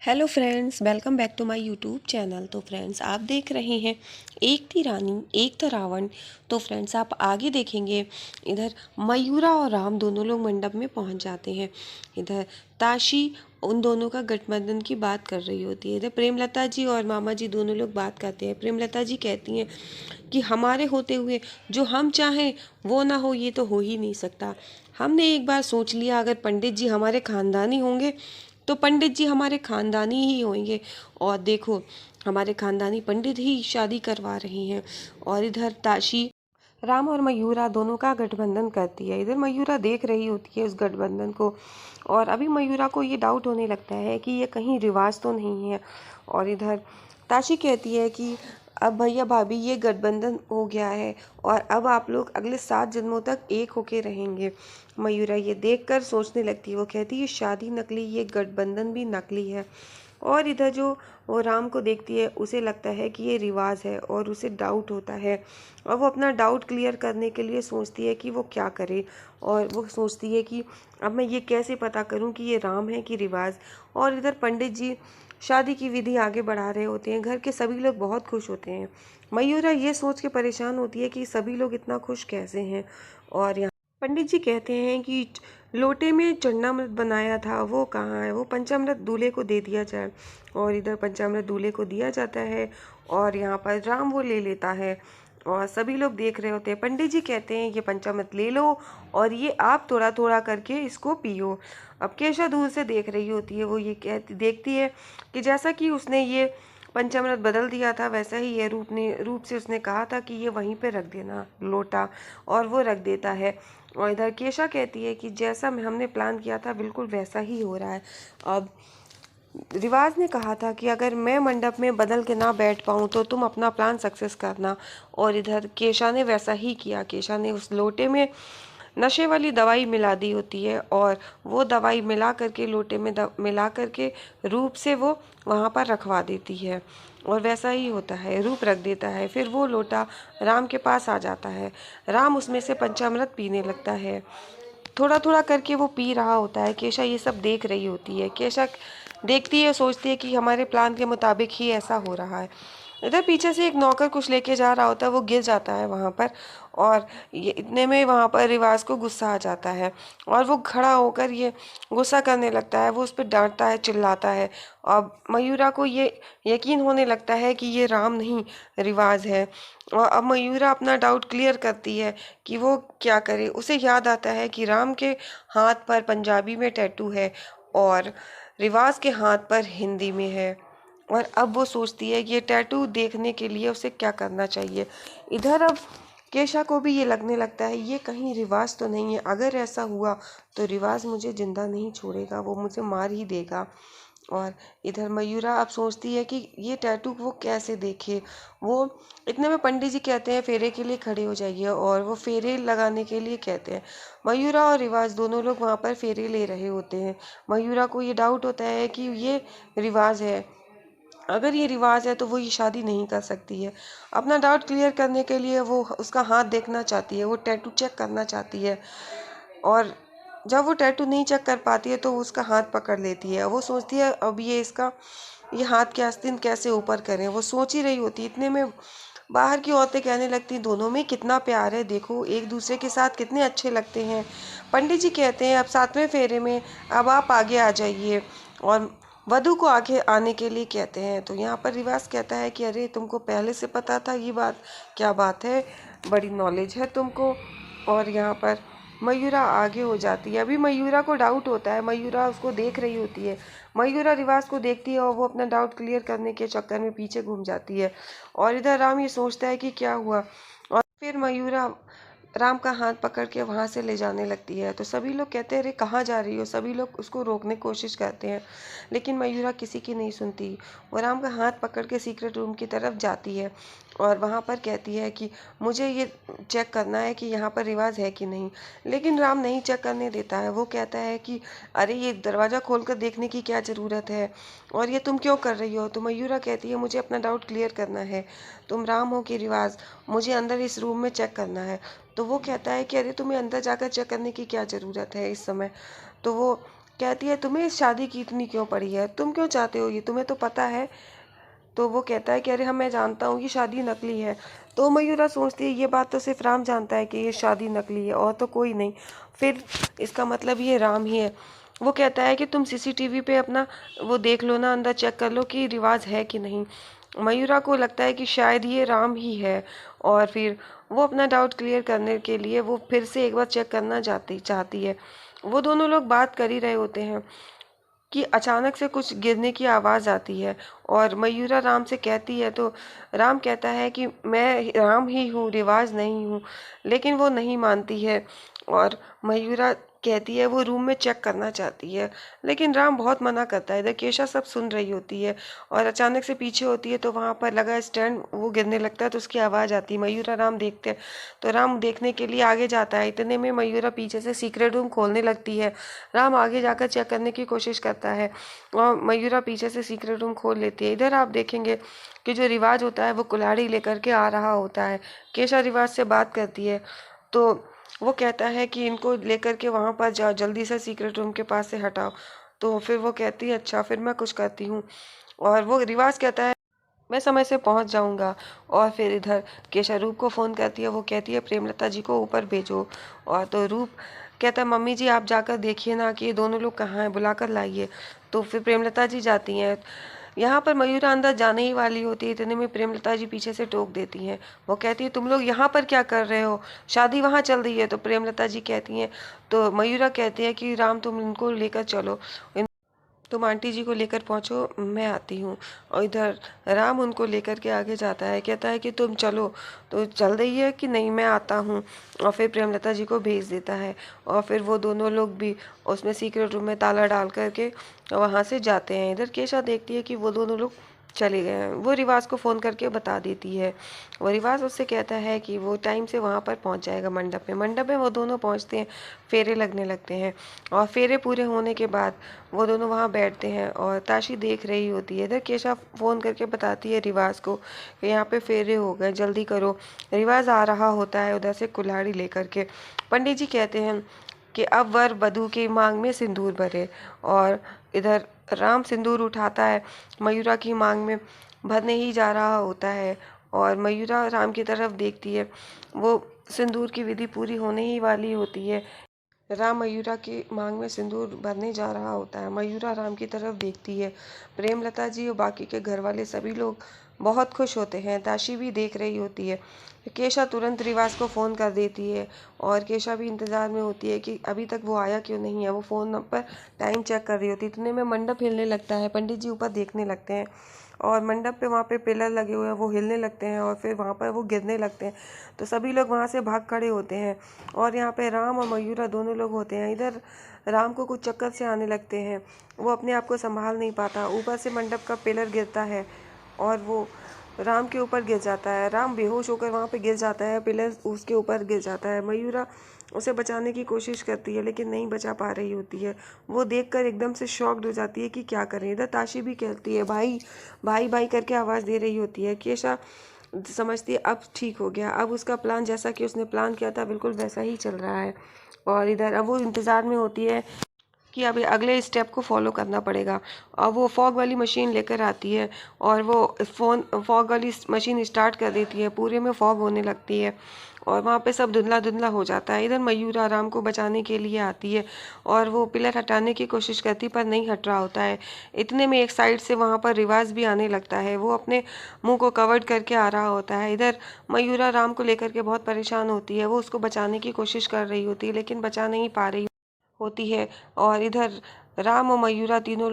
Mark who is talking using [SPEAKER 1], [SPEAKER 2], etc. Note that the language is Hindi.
[SPEAKER 1] Hello friends, welcome back to my YouTube channel. तो फ्रेंड्स, आप देख रहे हैं एक थी रानी एक था रावण। तो फ्रेंड्स, आप आगे देखेंगे इधर मयूरा और राम दोनों लोग मंडप में पहुंच जाते हैं। इधर ताशी उन दोनों का गठबंधन की बात कर रही होती है। इधर प्रेमलता जी और मामा जी दोनों लोग बात करते हैं। प्रेमलता जी कहती हैं कि हमारे होते हुए जो हम चाहें वो ना हो, ये तो हो ही नहीं सकता। हमने एक बार सोच लिया, अगर पंडित जी हमारे खानदानी होंगे तो पंडित जी हमारे खानदानी ही होंगे। और देखो, हमारे खानदानी पंडित ही शादी करवा रहे हैं। और इधर ताशी राम और मयूरा दोनों का गठबंधन करती है। इधर मयूरा देख रही होती है उस गठबंधन को, और अभी मयूरा को ये डाउट होने लगता है कि ये कहीं रिवाज तो नहीं है। और इधर ताशी कहती है कि अब भैया भाभी, ये गठबंधन हो गया है और अब आप लोग अगले 7 जन्मों तक एक होके रहेंगे। मयूरा ये देखकर सोचने लगती है। वो कहती है शादी नकली, ये गठबंधन भी नकली है। और इधर जो वो राम को देखती है, उसे लगता है कि ये रिवाज है और उसे डाउट होता है। और वो अपना डाउट क्लियर करने के लिए सोचती है कि वो क्या करे। और वो सोचती है कि अब मैं ये कैसे पता करूं कि ये राम है कि रिवाज। और इधर पंडित जी शादी की विधि आगे बढ़ा रहे होते हैं। घर के सभी लोग बहुत खुश होते हैं। मयूरा ये सोच के परेशान होती है कि सभी लोग इतना खुश कैसे हैं। और यहाँ पंडित जी कहते हैं कि लोटे में चन्नामृत बनाया था, वो कहाँ है, वो पंचामृत दूल्हे को दे दिया जाए। और इधर पंचामृत दूल्हे को दिया जाता है और यहाँ पर राम वो ले लेता है। और सभी लोग देख रहे होते हैं। पंडित जी कहते हैं ये पंचामृत ले लो और ये आप थोड़ा थोड़ा करके इसको पियो। अब केशा दूर से देख रही होती है। वो ये देखती है कि जैसा कि उसने ये पंचामृत बदल दिया था, वैसा ही है रूप से उसने कहा था कि ये वहीं पे रख देना लोटा, और वो रख देता है। और इधर केशा कहती है कि जैसा हमने प्लान किया था बिल्कुल वैसा ही हो रहा है। अब रिवाज ने कहा था कि अगर मैं मंडप में बदल के ना बैठ पाऊँ तो तुम अपना प्लान सक्सेस करना। और इधर केशा ने वैसा ही किया। केशा ने उस लोटे में नशे वाली दवाई मिला दी होती है और वो दवाई मिला करके लोटे में मिला करके रूप से वो वहाँ पर रखवा देती है। और वैसा ही होता है, रूप रख देता है। फिर वो लोटा राम के पास आ जाता है। राम उसमें से पंचामृत पीने लगता है। थोड़ा थोड़ा करके वो पी रहा होता है। केशा ये सब देख रही होती है। केशा देखती है, सोचती है कि हमारे प्लान के मुताबिक ही ऐसा हो रहा है। इधर पीछे से एक नौकर कुछ लेके जा रहा होता है, वो गिर जाता है वहाँ पर। और ये इतने में वहाँ पर रिवाज को गुस्सा आ जाता है और वो खड़ा होकर ये गुस्सा करने लगता है। वो उस पर डांटता है, चिल्लाता है। अब मयूरा को ये यकीन होने लगता है कि ये राम नहीं, रिवाज है। और अब मयूरा अपना डाउट क्लियर करती है कि वो क्या करे। उसे याद आता है कि राम के हाथ पर पंजाबी में टैटू है और रिवाज के हाथ पर हिंदी में है। और अब वो सोचती है कि ये टैटू देखने के लिए उसे क्या करना चाहिए। इधर अब केशा को भी ये लगने लगता है ये कहीं रिवाज तो नहीं है। अगर ऐसा हुआ तो रिवाज मुझे जिंदा नहीं छोड़ेगा, वो मुझे मार ही देगा। और इधर मयूरा अब सोचती है कि ये टैटू वो कैसे देखे। वो इतने में पंडित जी कहते हैं फेरे के लिए खड़े हो जाइए, और वो फेरे लगाने के लिए कहते हैं। मयूरा और रिवाज दोनों लोग वहाँ पर फेरे ले रहे होते हैं। मयूरा को ये डाउट होता है कि ये रिवाज है। अगर ये रिवाज है तो वो ये शादी नहीं कर सकती है। अपना डाउट क्लियर करने के लिए वो उसका हाथ देखना चाहती है, वो टैटू चेक करना चाहती है। और जब वो टैटू नहीं चेक कर पाती है तो वो उसका हाथ पकड़ लेती है। वो सोचती है अब ये हाथ के आस्तीन कैसे ऊपर करें। वो सोच ही रही होती। इतने में बाहर की औरतें कहने लगती दोनों में कितना प्यार है, देखो एक दूसरे के साथ कितने अच्छे लगते हैं। पंडित जी कहते हैं अब 7वें फेरे में अब आप आगे आ जाइए, और वधू को आगे आने के लिए कहते हैं। तो यहाँ पर रिवाज कहता है कि अरे तुमको पहले से पता था ये बात, क्या बात है, बड़ी नॉलेज है तुमको। और यहाँ पर मयूरा आगे हो जाती है। अभी मयूरा को डाउट होता है, मयूरा उसको देख रही होती है। मयूरा रिवाज को देखती है और वो अपना डाउट क्लियर करने के चक्कर में पीछे घूम जाती है। और इधर राम ये सोचता है कि क्या हुआ। और फिर मयूरा राम का हाथ पकड़ के वहाँ से ले जाने लगती है। तो सभी लोग कहते हैं अरे कहाँ जा रही हो। सभी लोग उसको रोकने की कोशिश करते हैं, लेकिन मयूरा किसी की नहीं सुनती। वो राम का हाथ पकड़ के सीक्रेट रूम की तरफ जाती है और वहाँ पर कहती है कि मुझे ये चेक करना है कि यहाँ पर रिवाज है कि नहीं। लेकिन राम नहीं चेक करने देता है। वो कहता है कि अरे ये दरवाज़ा खोलकर देखने की क्या ज़रूरत है, और ये तुम क्यों कर रही हो। तो मयूरा कहती है मुझे अपना डाउट क्लियर करना है, तुम राम हो कि रिवाज, मुझे अंदर इस रूम में चेक करना है। तो वो कहता है कि अरे तुम्हें अंदर जाकर चेक करने की क्या ज़रूरत है इस समय। तो वो कहती है तुम्हें इस शादी की इतनी क्यों पड़ी है, तुम क्यों चाहते हो ये, तुम्हें तो पता है। तो वो कहता है कि अरे हाँ मैं जानता हूँ ये शादी नकली है। तो मयूरा सोचती है ये बात तो सिर्फ राम जानता है कि ये शादी नकली है और तो कोई नहीं, फिर इसका मतलब ये राम ही है। वो कहता है कि तुम सीसीटीवी पे अपना वो देख लो ना, अंदर चेक कर लो कि रिवाज है कि नहीं। मयूरा को लगता है कि शायद ये राम ही है, और फिर वो अपना डाउट क्लियर करने के लिए वो फिर से एक बार चेक करना चाहती है। वो दोनों लोग बात कर ही रहे होते हैं कि अचानक से कुछ गिरने की आवाज़ आती है, और मयूरा राम से कहती है तो राम कहता है कि मैं राम ही हूँ, रिवाज नहीं हूँ। लेकिन वो नहीं मानती है, और मयूरा कहती है वो रूम में चेक करना चाहती है, लेकिन राम बहुत मना करता है। इधर केशा सब सुन रही होती है, और अचानक से पीछे होती है तो वहाँ पर लगा स्टैंड वो गिरने लगता है, तो उसकी आवाज़ आती है। मयूरा राम देखते हैं, तो राम देखने के लिए आगे जाता है। इतने में मयूरा पीछे से सीक्रेट रूम खोलने लगती है। राम आगे जाकर चेक करने की कोशिश करता है, और मयूरा पीछे से सीक्रेट रूम खोल लेती है। इधर आप देखेंगे कि जो रिवाज होता है वो कुल्हाड़ी लेकर के आ रहा होता है। केशा रिवाज से बात करती है, तो वो कहता है कि इनको लेकर के वहाँ पर जाओ, जल्दी से सीक्रेट रूम के पास से हटाओ। तो फिर वो कहती है अच्छा फिर मैं कुछ करती हूँ, और वो रिवाज कहता है मैं समय से पहुंच जाऊंगा। और फिर इधर केशा रूप को फ़ोन करती है, वो कहती है प्रेमलता जी को ऊपर भेजो। और तो रूप कहता है मम्मी जी आप जाकर देखिए ना कि ये दोनों लोग कहाँ हैं, बुलाकर लाइए। तो फिर प्रेमलता जी जाती हैं। यहाँ पर मयूरा अंदर जाने ही वाली होती है, इतने में प्रेमलता जी पीछे से टोक देती हैं। वो कहती है तुम लोग यहाँ पर क्या कर रहे हो, शादी वहाँ चल रही है। तो प्रेमलता जी कहती हैं, तो मयूरा कहती है कि राम तुम इनको लेकर चलो, तुम आंटी जी को लेकर पहुंचो, मैं आती हूँ। और इधर राम उनको लेकर के आगे जाता है, कहता है कि तुम चलो। तो चल रही है कि नहीं मैं आता हूँ, और फिर प्रेमलता जी को भेज देता है। और फिर वो दोनों लोग भी उसमें सीक्रेट रूम में ताला डाल करके वहाँ से जाते हैं। इधर केशा देखती है कि वो दोनों लोग चले गए हैं। वो रिवाज को फ़ोन करके बता देती है। वो रिवाज उससे कहता है कि वो टाइम से वहाँ पर पहुँच जाएगा मंडप में। मंडप में वो दोनों पहुँचते हैं, फेरे लगने लगते हैं, और फेरे पूरे होने के बाद वो दोनों वहाँ बैठते हैं, और ताशी देख रही होती है। इधर केशा फ़ोन करके बताती है रिवाज को कि यहाँ पे फेरे हो गए, जल्दी करो। रिवाज आ रहा होता है उधर से कुल्हाड़ी लेकर के। पंडित जी कहते हैं कि अब वर वधू की मांग में सिंदूर भरे, और इधर राम सिंदूर उठाता है, मयूरा की मांग में भरने ही जा रहा होता है। और मयूरा राम की तरफ देखती है, वो सिंदूर की विधि पूरी होने ही वाली होती है। राम मयूरा की मांग में सिंदूर भरने जा रहा होता है। मयूरा राम की तरफ देखती है। प्रेमलता जी और बाकी के घर वाले सभी लोग बहुत खुश होते हैं। ताशी भी देख रही होती है। केशा तुरंत रिवाज को फ़ोन कर देती है, और केशा भी इंतज़ार में होती है कि अभी तक वो आया क्यों नहीं है। वो फ़ोन पर टाइम चेक कर रही होती है। इतने में मंडप हिलने लगता है, पंडित जी ऊपर देखने लगते हैं, और मंडप पे वहाँ पे पिलर लगे हुए हैं वो हिलने लगते हैं, और फिर वहाँ पर वो गिरने लगते हैं। तो सभी लोग वहाँ से भाग खड़े होते हैं, और यहाँ पे राम और मयूरा दोनों लोग होते हैं। इधर राम को कुछ चक्कर से आने लगते हैं, वो अपने आप को संभाल नहीं पाता। ऊपर से मंडप का पिलर गिरता है, और वो राम के ऊपर गिर जाता है। राम बेहोश होकर वहाँ पे गिर जाता है, पिलर उसके ऊपर गिर जाता है। मयूरा उसे बचाने की कोशिश करती है, लेकिन नहीं बचा पा रही होती है। वो देखकर एकदम से शॉक्ड हो जाती है कि क्या करें। इधर ताशी भी कहती है भाई भाई भाई करके आवाज़ दे रही होती है। केशा समझती है अब ठीक हो गया, अब उसका प्लान जैसा कि उसने प्लान किया था बिल्कुल वैसा ही चल रहा है। और इधर अब वो इंतज़ार में होती है कि अभी अगले स्टेप को फॉलो करना पड़ेगा। और वो फॉग वाली मशीन लेकर आती है, और वो फॉग वाली मशीन स्टार्ट कर देती है। पूरे में फॉग होने लगती है, और वहाँ पे सब धुंधला धुंधला हो जाता है। इधर मयूरा राम को बचाने के लिए आती है, और वो पिलर हटाने की कोशिश करती पर नहीं हट रहा होता है। इतने में एक साइड से वहाँ पर रिवाज भी आने लगता है, वो अपने मुंह को कवर्ड करके आ रहा होता है। इधर मयूरा राम को लेकर के बहुत परेशान होती है, वो उसको बचाने की कोशिश कर रही होती है लेकिन बचा नहीं पा रही होती है। और इधर राम और मयूरा तीनों